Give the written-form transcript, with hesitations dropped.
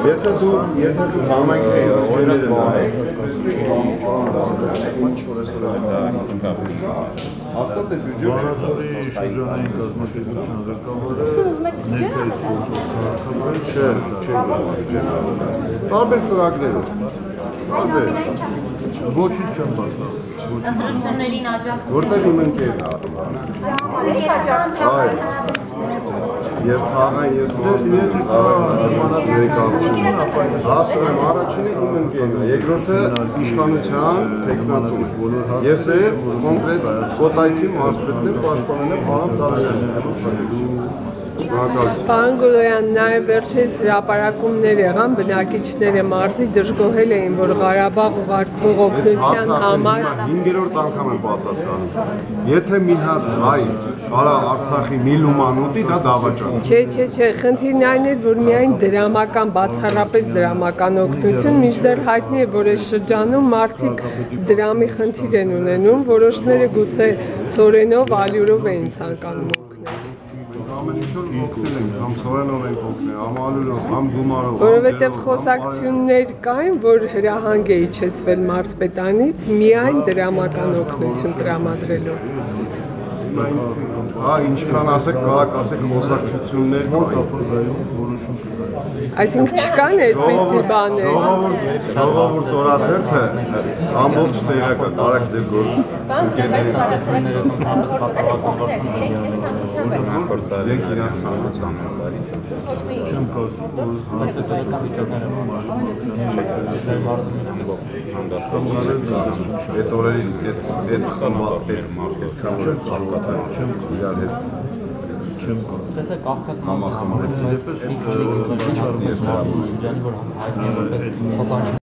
Եթե դու համայնքի բյուջեները նայեք, տեսնեք ինչ որ հաստատ է բյուջե Վարազորի շրջանային կազմակերպության ղեկավարը ներկայիս գործող քաղաքապետ տարբեր ծրագրերով ոչինչ չեմ բացառում ընտրություններին աջակցել որտեղ իմ ընկերն ես թաղային ես ասում եմ առաջինը իմ ընկերն է, երկրորդը իշխանության թեկնածուն է, ես էլ կոնկրետ Կոտայքի մարզպետն եմ, պաշտպանել եմ Արամ Դավթյանին։ Պարոն Գոլոյան, նաև վերջերս հրապարակումներ եղան, բնակիչները մարզի դժգոհել էին, որ Ղարաբաղ ուղարկվող օգնության համար 5-րդ անգամ եմ պատասխանում։ Եթե մի հատ հայ արա Արցախի մի լուման ուտի, դա դավաճան է։ Չէ, խնդիրն այն էր, որ միայն դրամական, բացառապես դրամական օգնություն, մինչդեռ հայտնի է, որ այս շրջանում մարդիկ դրամի խնդիր են ունենում, որոշները գուցե ցորենով, ալյուրով էին ցանկանում օգնել։ Ամեն ինչ-որ օգնել ենք, համ ցորենով ենք օգնել, համ ալյուրով, համ գումարով։ Որովհետև խոսակցություններ կային, որ հրահանգ է իջեցվել մարզպետանից միայն դրամական օգնություն տրամադրելով։ Ինչքան ասեք, կարակ ասեք խոսակցություններ կային։ Այսինքն չկան այդպիսի բաներ։ Ժողովուրդ օրաթերթը ամբողջ տեղակա կարակ ձեր գործ ընկերներին իրենք իրաց ցանկությամբ չեմ կարծում, որ այդ օրերին այդ խմբապետ մարդկան իրար հետ չեմ Տեսեք աղքատ համախմբեցի դեպս շրջանի որ հայտնի որպես փոխանցում